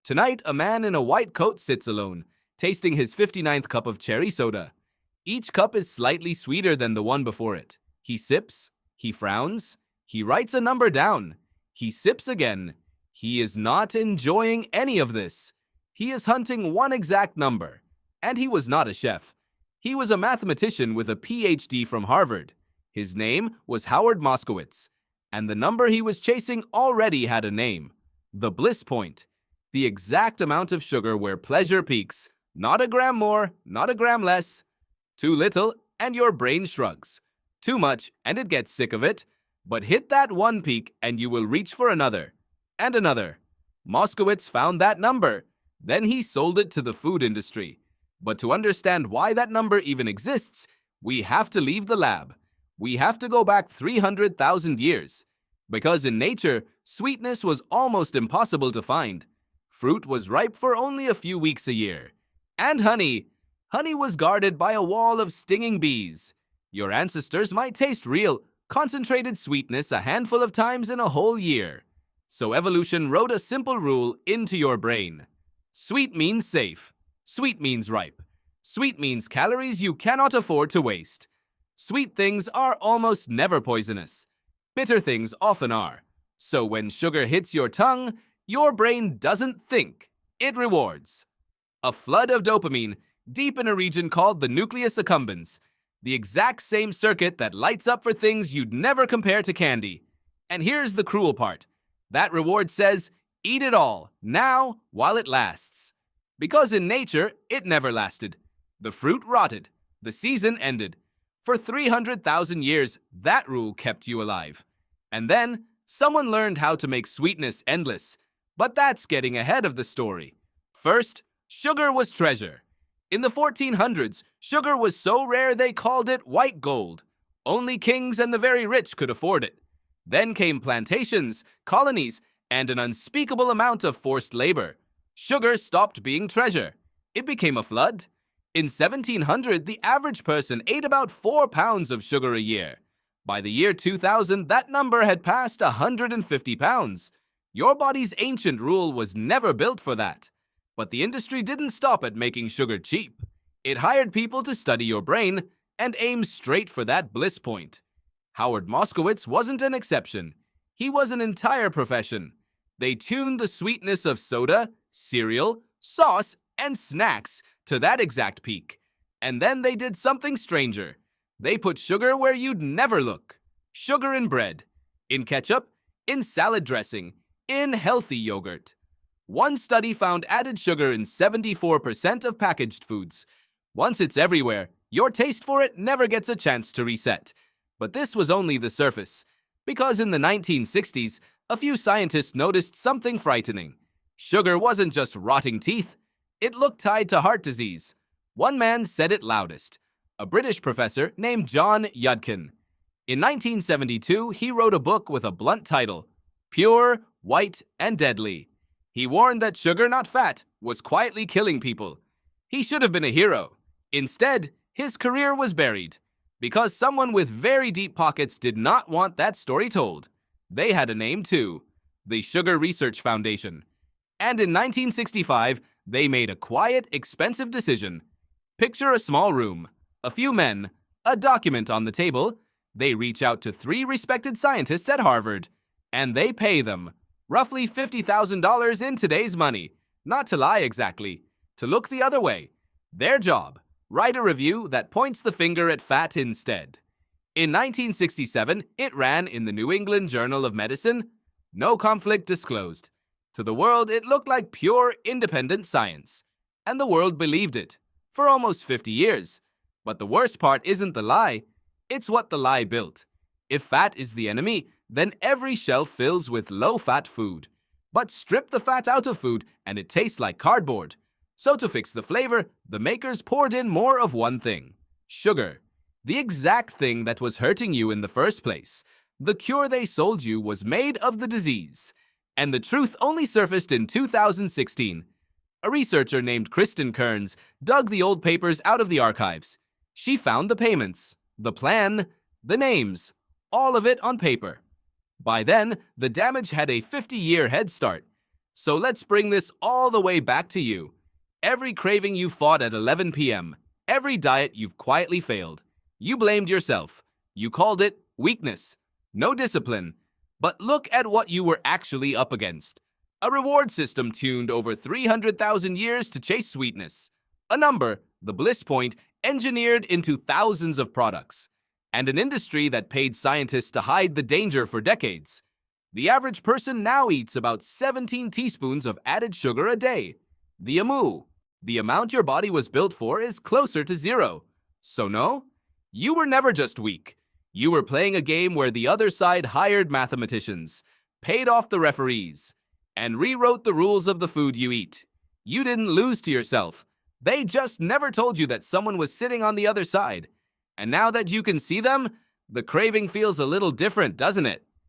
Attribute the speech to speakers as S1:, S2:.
S1: Tonight, a man in a white coat sits alone, tasting his 59th cup of cherry soda. Each cup is slightly sweeter than the one before it. He sips, he frowns, he writes a number down. He sips again. He is not enjoying any of this. He is hunting one exact number. And he was not a chef. He was a mathematician with a PhD from Harvard. His name was Howard Moskowitz. And the number he was chasing already had a name. The bliss point. The exact amount of sugar where pleasure peaks. Not a gram more, not a gram less. Too little, and your brain shrugs. Too much, and it gets sick of it. But hit that one peak, and you will reach for another. And another. Moskowitz found that number. Then he sold it to the food industry. But to understand why that number even exists, we have to leave the lab. We have to go back 300,000 years. Because in nature, sweetness was almost impossible to find. Fruit was ripe for only a few weeks a year. And honey. Honey was guarded by a wall of stinging bees. Your ancestors might taste real, concentrated sweetness a handful of times in a whole year. So evolution wrote a simple rule into your brain. Sweet means safe. Sweet means ripe. Sweet means calories you cannot afford to waste. Sweet things are almost never poisonous. Bitter things often are. So when sugar hits your tongue, your brain doesn't think, it rewards. A flood of dopamine deep in a region called the nucleus accumbens, the exact same circuit that lights up for things you'd never compare to candy. And here's the cruel part. That reward says, eat it all, now, while it lasts. Because in nature, it never lasted. The fruit rotted. The season ended. For 300,000 years, that rule kept you alive. And then, someone learned how to make sweetness endless. But that's getting ahead of the story. First, sugar was treasure. In the 1400s, sugar was so rare they called it white gold. Only kings and the very rich could afford it. Then came plantations, colonies, and an unspeakable amount of forced labor. Sugar stopped being treasure. It became a flood. In 1700, the average person ate about 4 pounds of sugar a year. By the year 2000, that number had passed 150 pounds. Your body's ancient rule was never built for that. But the industry didn't stop at making sugar cheap. It hired people to study your brain and aim straight for that bliss point. Howard Moskowitz wasn't an exception. He was an entire profession. They tuned the sweetness of soda, cereal, sauce, and snacks to that exact peak. And then they did something stranger. They put sugar where you'd never look. Sugar in bread, in ketchup, in salad dressing, in healthy yogurt. One study found added sugar in 74% of packaged foods. Once it's everywhere, your taste for it never gets a chance to reset. But this was only the surface. Because in the 1960s, a few scientists noticed something frightening. Sugar wasn't just rotting teeth. It looked tied to heart disease. One man said it loudest. A British professor named John Yudkin. In 1972, he wrote a book with a blunt title, Pure, White, and Deadly. He warned that sugar, not fat, was quietly killing people. He should have been a hero. Instead, his career was buried. Because someone with very deep pockets did not want that story told. They had a name too, the Sugar Research Foundation. And in 1965, they made a quiet, expensive decision. Picture a small room, a few men, a document on the table. They reach out to 3 respected scientists at Harvard, and they pay them roughly $50,000 in today's money. Not to lie exactly, to look the other way. Their job, write a review that points the finger at fat instead. In 1967, it ran in the New England Journal of Medicine. No conflict disclosed. To the world, it looked like pure, independent science. And the world believed it, for almost 50 years. But the worst part isn't the lie, it's what the lie built. If fat is the enemy, then every shelf fills with low-fat food. But strip the fat out of food, and it tastes like cardboard. So to fix the flavor, the makers poured in more of one thing. Sugar. The exact thing that was hurting you in the first place. The cure they sold you was made of the disease. And the truth only surfaced in 2016. A researcher named Kristen Kearns dug the old papers out of the archives. She found the payments, the plan, the names, all of it on paper. By then, the damage had a 50-year head start. So let's bring this all the way back to you. Every craving you fought at 11 p.m., every diet you've quietly failed. You blamed yourself. You called it weakness, no discipline. But look at what you were actually up against. A reward system tuned over 300,000 years to chase sweetness. A number, the bliss point, engineered into thousands of products. And an industry that paid scientists to hide the danger for decades. The average person now eats about 17 teaspoons of added sugar a day. The AMU, the amount your body was built for, is closer to zero. So no, you were never just weak. You were playing a game where the other side hired mathematicians, paid off the referees, and rewrote the rules of the food you eat. You didn't lose to yourself. They just never told you that someone was sitting on the other side. And now that you can see them, the craving feels a little different, doesn't it?